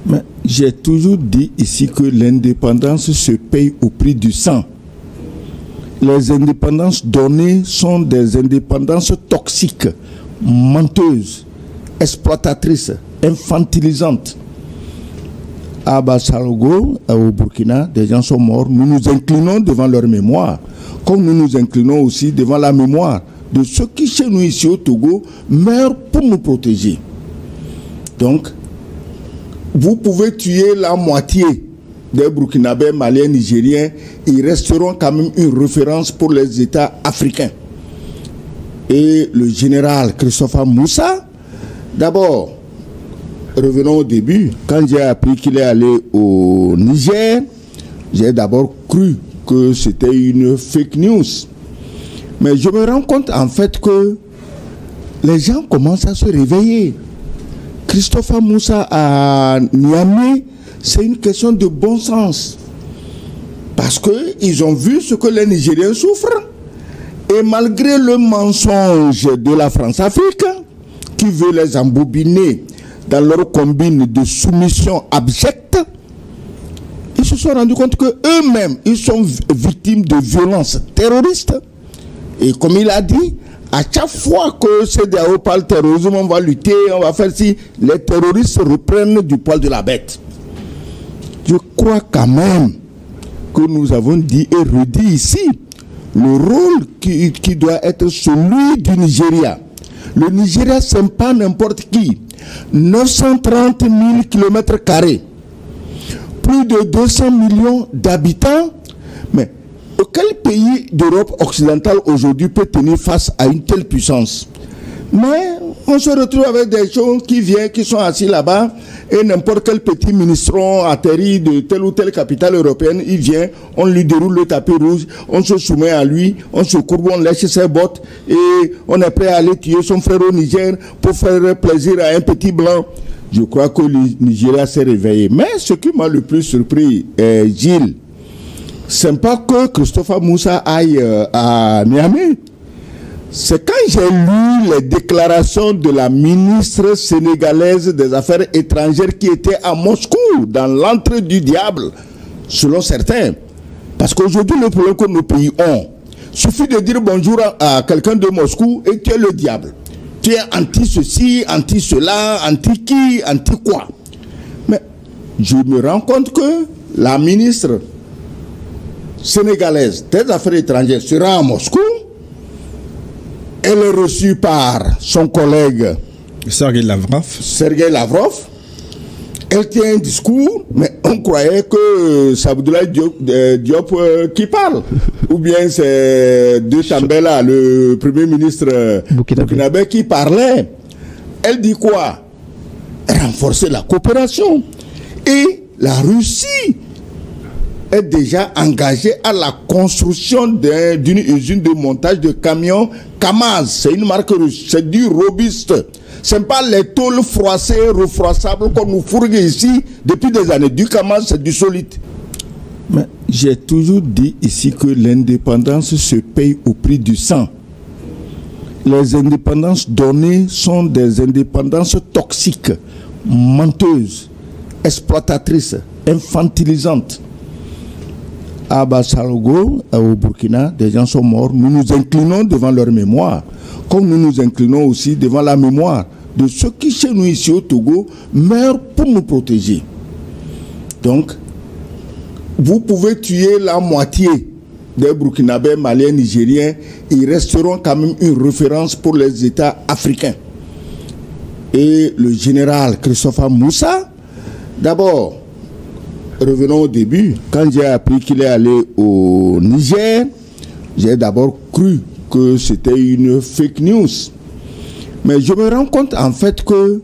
Mais j'ai toujours dit ici que l'indépendance se paye au prix du sang. Les indépendances données sont des indépendances toxiques, menteuses, exploitatrices, infantilisantes. À Bassalogo, au Burkina, des gens sont morts. Nous nous inclinons devant leur mémoire, comme nous nous inclinons aussi devant la mémoire de ceux qui, chez nous ici au Togo, meurent pour nous protéger. Donc, vous pouvez tuer la moitié des Burkinabés, Maliens, Nigériens, ils resteront quand même une référence pour les États africains. Et le général Christopher Moussa, d'abord, revenons au début, quand j'ai appris qu'il est allé au Niger, j'ai d'abord cru que c'était une fake news. Mais je me rends compte en fait que les gens commencent à se réveiller. Christopher Moussa à Niamey, c'est une question de bon sens. Parce qu'ils ont vu ce que les Nigériens souffrent. Et malgré le mensonge de la France-Afrique, qui veut les embobiner dans leur combine de soumission abjecte, ils se sont rendus compte qu'eux-mêmes, ils sont victimes de violences terroristes. Et comme il a dit, à chaque fois que CEDEAO parle terrorisme, on va lutter, on va faire si les terroristes reprennent du poil de la bête. Je crois quand même que nous avons dit et redit ici le rôle qui doit être celui du Nigeria. Le Nigeria, ce n'est pas n'importe qui. 930 000 km², plus de 200 millions d'habitants, mais quel pays d'Europe occidentale aujourd'hui peut tenir face à une telle puissance? Mais on se retrouve avec des gens qui viennent, qui sont assis là-bas, et n'importe quel petit ministron atterri de telle ou telle capitale européenne, il vient, on lui déroule le tapis rouge, on se soumet à lui, on se courbe, on lèche ses bottes, et on est prêt à aller tuer son frère au Niger pour faire plaisir à un petit blanc. Je crois que le Nigeria s'est réveillé. Mais ce qui m'a le plus surpris, Gilles, c'est pas que Christopher Moussa aille à Niamey. C'est quand j'ai lu les déclarations de la ministre sénégalaise des Affaires étrangères qui était à Moscou, dans l'entrée du diable, selon certains. Parce qu'aujourd'hui, le problème que nos pays ont, suffit de dire bonjour à quelqu'un de Moscou et tu es le diable. Tu es anti-ceci, anti-cela, anti-qui, anti-quoi. Mais je me rends compte que la ministre sénégalaise des Affaires étrangères sera à Moscou. Elle est reçue par son collègue Sergueï Lavrov. Elle tient un discours, mais on croyait que c'est Abdoulaye Diop qui parle. Ou bien c'est de Tambela, le premier ministre burkinabé qui parlait. Elle dit quoi? Renforcer la coopération. Et la Russie est déjà engagée à la construction d'une usine de montage de camions Kamaz. C'est une marque russe, c'est du robuste. Ce n'est pas les tôles froissées, refroissables qu'on nous fourgue ici depuis des années. Du Kamaz, c'est du solide. Mais j'ai toujours dit ici que l'indépendance se paye au prix du sang. Les indépendances données sont des indépendances toxiques, menteuses, exploitatrices, infantilisantes. À Bassalogo, au Burkina, des gens sont morts. Nous nous inclinons devant leur mémoire, comme nous nous inclinons aussi devant la mémoire de ceux qui, chez nous ici au Togo, meurent pour nous protéger. Donc, vous pouvez tuer la moitié des Burkinabés, Maliens, Nigériens, ils resteront quand même une référence pour les États africains. Et le général Christopher Moussa, d'abord, revenons au début, quand j'ai appris qu'il est allé au Niger, j'ai d'abord cru que c'était une fake news. Mais je me rends compte en fait que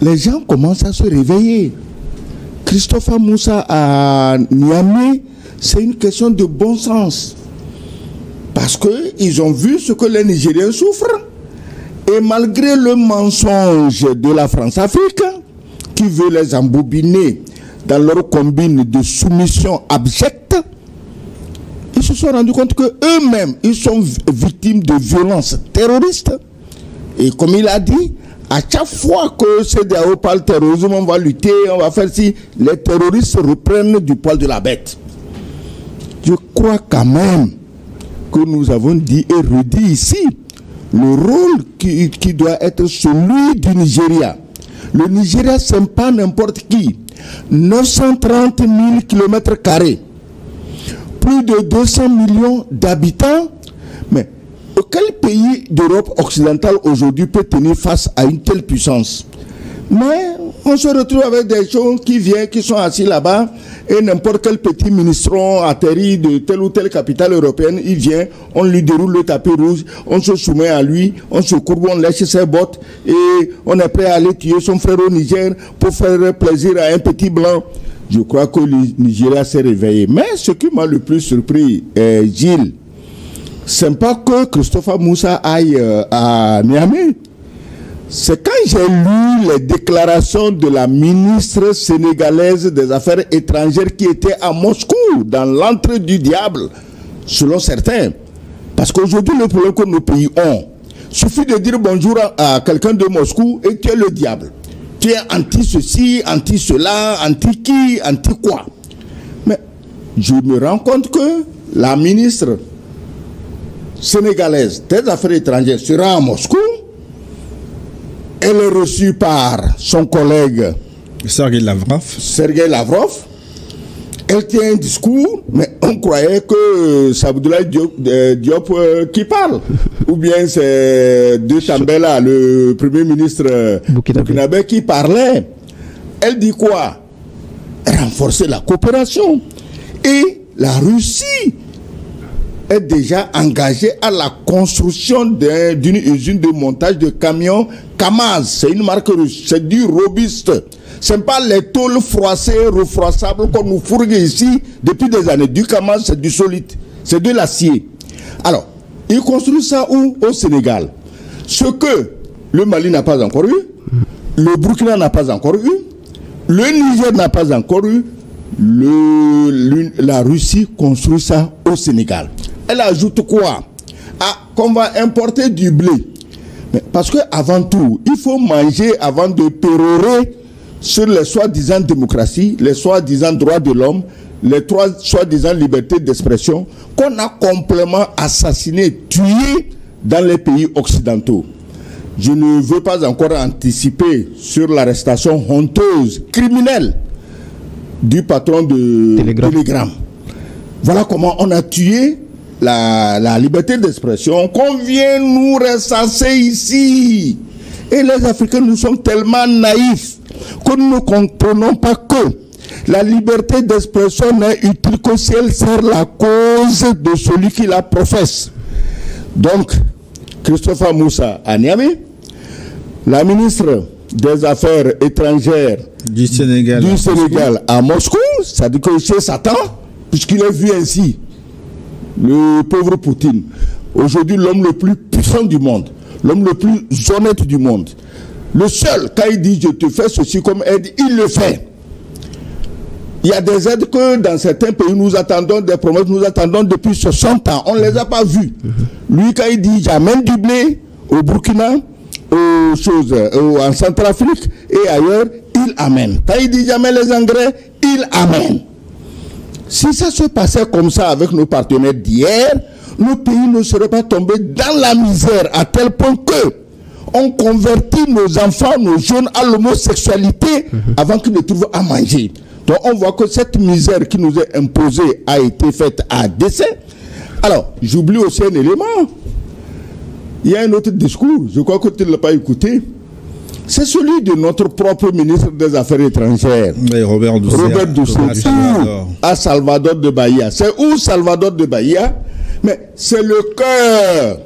les gens commencent à se réveiller. Christopher Moussa à Niamey, c'est une question de bon sens. Parce qu'ils ont vu ce que les Nigériens souffrent. Et malgré le mensonge de la France-Afrique, qui veut les embobiner dans leur combine de soumission abjecte, ils se sont rendus compte qu'eux-mêmes, ils sont victimes de violences terroristes. Et comme il a dit, À chaque fois que CEDEAO parle terrorisme, on va lutter, on va faire si les terroristes reprennent du poil de la bête. Je crois quand même que nous avons dit et redit ici le rôle qui doit être celui du Nigeria. Le Nigeria, ce n'est pas n'importe qui. 930 000 km², plus de 200 millions d'habitants. Mais quel pays d'Europe occidentale aujourd'hui peut tenir face à une telle puissance? Mais on se retrouve avec des gens qui viennent, qui sont assis là-bas, et n'importe quel petit ministron atterri de telle ou telle capitale européenne, il vient, on lui déroule le tapis rouge, on se soumet à lui, on se courbe, on lèche ses bottes, et on est prêt à aller tuer son frère au Niger pour faire plaisir à un petit blanc. Je crois que le Nigeria s'est réveillé. Mais ce qui m'a le plus surpris, Gilles, c'est pas que Christopher Moussa aille à Niamey. C'est quand j'ai lu les déclarations de la ministre sénégalaise des Affaires étrangères qui était à Moscou, dans l'entrée du diable, selon certains. Parce qu'aujourd'hui, le problème que nos pays ont, suffit de dire bonjour à quelqu'un de Moscou et tu es le diable. Tu es anti-ceci, anti-cela, anti-qui, anti-quoi. Mais je me rends compte que la ministre sénégalaise des Affaires étrangères sera à Moscou. Elle est reçue par son collègue Sergueï Lavrov. Elle tient un discours, mais on croyait que c'est Abdoulaye Diop qui parle. Ou bien c'est de Tambela, le premier ministre burkinabé qui parlait. Elle dit quoi? Renforcer la coopération. Et la Russie est déjà engagée à la construction d'une usine de montage de camions Kamaz. C'est une marque russe, c'est du robuste. Ce n'est pas les tôles froissées, refroissables qu'on nous fourgue ici depuis des années. Du Kamaz, c'est du solide, c'est de l'acier. Alors, ils construisent ça où? Au Sénégal. Ce que le Mali n'a pas encore eu, le Burkina n'a pas encore eu, le Niger n'a pas encore eu, la Russie construit ça au Sénégal. Elle ajoute quoi? Qu'on va importer du blé. Mais parce que avant tout, il faut manger avant de pérorer sur les soi-disant démocratie, les soi-disant droits de l'homme, les soi-disant libertés d'expression qu'on a complètement assassiné, tué dans les pays occidentaux. Je ne veux pas encore anticiper sur l'arrestation honteuse, criminelle du patron de Telegram. Voilà comment on a tué la liberté d'expression qu'on vient nous recenser ici. Et les Africains, nous sommes tellement naïfs que nous ne comprenons pas que la liberté d'expression n'est utile que si elle sert la cause de celui qui la professe. Donc, Christopher Moussa à Niamey, la ministre des Affaires étrangères du Sénégal à Moscou, ça dit que c'est Satan, puisqu'il est vu ainsi. Le pauvre Poutine, aujourd'hui l'homme le plus puissant du monde, l'homme le plus honnête du monde. Le seul, quand il dit je te fais ceci comme aide, il le fait. Il y a des aides que dans certains pays nous attendons, des promesses nous attendons depuis 60 ans. On ne les a pas vues. Lui, quand il dit j'amène du blé au Burkina, en Centrafrique et ailleurs, il amène. Quand il dit j'amène les engrais, il amène. Si ça se passait comme ça avec nos partenaires d'hier, nos pays ne seraient pas tombés dans la misère à tel point que on convertit nos enfants, nos jeunes à l'homosexualité avant qu'ils ne trouvent à manger. Donc on voit que cette misère qui nous est imposée a été faite à décès. Alors, j'oublie aussi un élément. Il y a un autre discours, je crois que tu ne l'as pas écouté. C'est celui de notre propre ministre des Affaires étrangères, Robert Doucet, à Salvador de Bahia. C'est où Salvador de Bahia? Mais c'est le cœur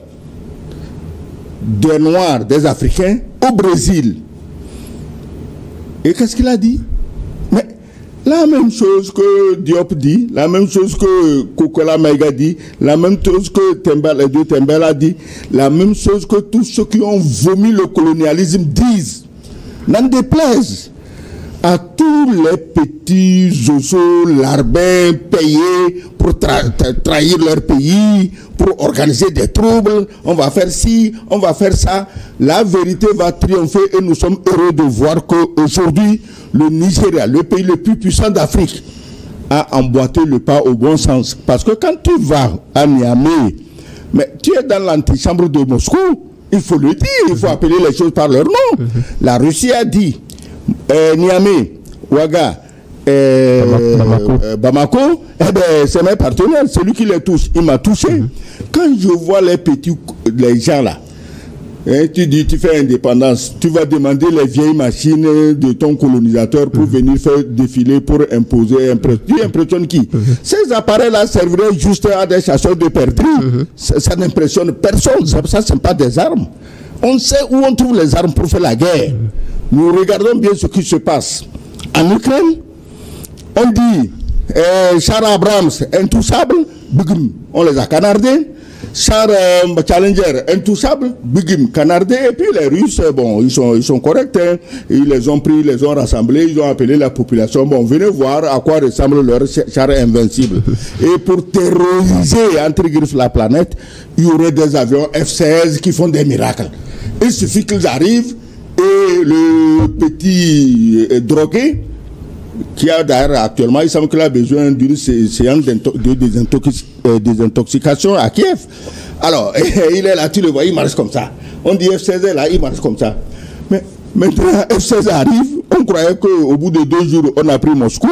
des Noirs, des Africains au Brésil. Et qu'est-ce qu'il a dit? Mais la même chose que Diop dit, la même chose que Kokola Maïga dit, la même chose que Tembela dit, la même chose que tous ceux qui ont vomi le colonialisme disent. N'en déplaise à tous les petits oiseaux larbins payés pour trahir leur pays, pour organiser des troubles, on va faire ci, on va faire ça. La vérité va triompher et nous sommes heureux de voir qu'aujourd'hui, le Nigeria, le pays le plus puissant d'Afrique, a emboîté le pas au bon sens. Parce que quand tu vas à Niamey, mais tu es dans l'antichambre de Moscou, il faut le dire, il faut appeler les choses par leur nom. La Russie a dit, Niamey, Ouaga, Bamako, eh ben, c'est mes partenaires, c'est lui qui les touche. Il m'a touché. Quand je vois les gens là, hein, tu dis, tu fais indépendance, tu vas demander les vieilles machines de ton colonisateur pour venir faire défiler, pour imposer, tu impressionnes qui? Ces appareils-là serviraient juste à des chasseurs de perdrix. Ça n'impressionne personne, ça c'est pas des armes. On sait où on trouve les armes pour faire la guerre. Nous regardons bien ce qui se passe. En Ukraine, on dit, char Abrams intouchable, on les a canardés. Char Challenger intouchable, bigim canardé, et puis les Russes, bon, ils sont corrects, hein. Ils les ont pris, ils les ont rassemblés, ils ont appelé la population, bon, venez voir à quoi ressemble leur char invincible. Et pour terroriser, entre griffes, la planète, il y aurait des avions F-16 qui font des miracles. Il suffit qu'ils arrivent, et le petit drogué, qui a d'ailleurs actuellement, il semble qu'il a besoin d'une séance de désintoxication à Kiev. Alors, il est là, tu le vois, il marche comme ça. On dit F-16 est là, il marche comme ça. Mais maintenant, F-16 arrive, on croyait qu'au bout de 2 jours, on a pris Moscou,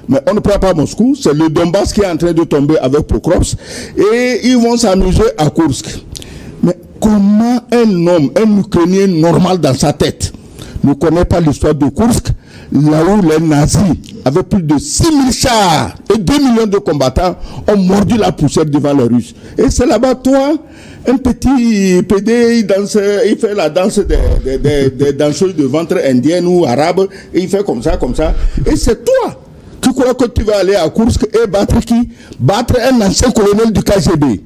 mais on ne prend pas Moscou, c'est le Donbass qui est en train de tomber avec Pokrovsk, et ils vont s'amuser à Kursk. Mais comment un homme, un Ukrainien normal dans sa tête, ne connaît pas l'histoire de Kursk, là où les nazis avaient plus de 6000 chars et 2 millions de combattants ont mordu la poussière devant les Russes. Et c'est là-bas, toi, un petit PD, il fait la danse des danseuses de ventre indiennes ou arabes, et il fait comme ça, comme ça. Et c'est toi qui crois que tu vas aller à Kursk et battre qui? Battre un ancien colonel du KGB.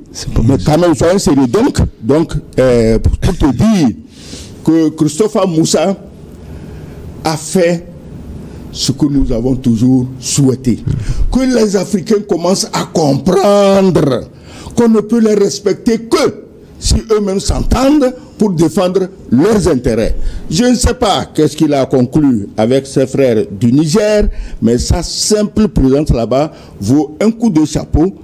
Mais quand même, soyez sérieux. Donc pour te dire que Christopher Moussa a fait ce que nous avons toujours souhaité. Que les Africains commencent à comprendre qu'on ne peut les respecter que si eux-mêmes s'entendent pour défendre leurs intérêts. Je ne sais pas qu'est-ce qu'il a conclu avec ses frères du Niger, mais sa simple présence là-bas vaut un coup de chapeau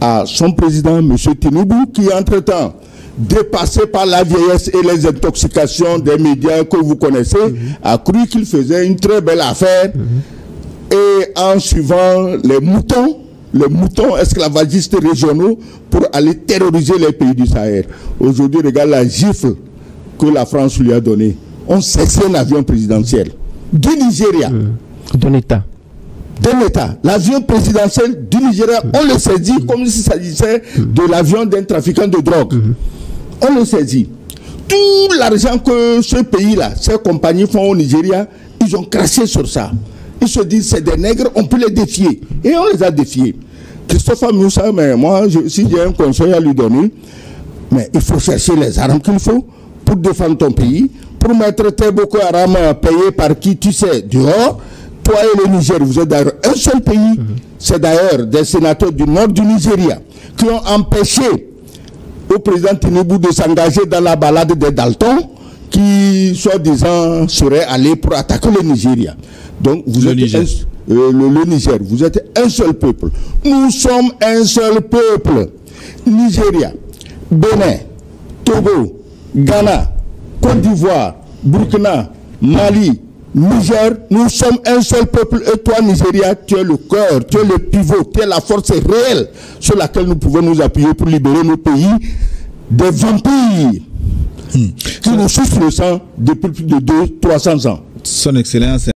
à son président, M. Tinubu, qui entre-temps, dépassé par la vieillesse et les intoxications des médias que vous connaissez, a cru qu'il faisait une très belle affaire. Et en suivant les moutons esclavagistes régionaux pour aller terroriser les pays du Sahel. Aujourd'hui, regarde la gifle que la France lui a donnée. On saisit un avion présidentiel du Nigeria. D'un État. D'un État. L'avion présidentiel du Nigeria, on le saisit comme s'il s'agissait de l'avion d'un trafiquant de drogue. On le saisit. Tout l'argent que ce pays-là, ces compagnies font au Nigeria, ils ont craché sur ça. Ils se disent, c'est des nègres, on peut les défier. Et on les a défiés. Christopher Moussa, mais moi, si j'ai un conseil à lui donner, mais il faut chercher les armes qu'il faut pour défendre ton pays, pour mettre tes Boko Haram payés par qui tu sais dehors. Toi et le Niger, vous êtes d'ailleurs un seul pays. C'est d'ailleurs des sénateurs du nord du Nigeria qui ont empêché au président Tinubu de s'engager dans la balade des Dalton qui, soi-disant, serait allé pour attaquer le Nigeria. Donc, vous êtes le Niger, vous êtes un seul peuple. Nous sommes un seul peuple. Nigeria, Bénin, Togo, Ghana, Côte d'Ivoire, Burkina, Mali, Niger, nous sommes un seul peuple. Et toi, Nigeria, tu es le cœur, tu es le pivot, tu es la force réelle sur laquelle nous pouvons nous appuyer pour libérer nos pays des vampires qui nous souffrent le sang depuis plus de 200-300 ans. Son Excellence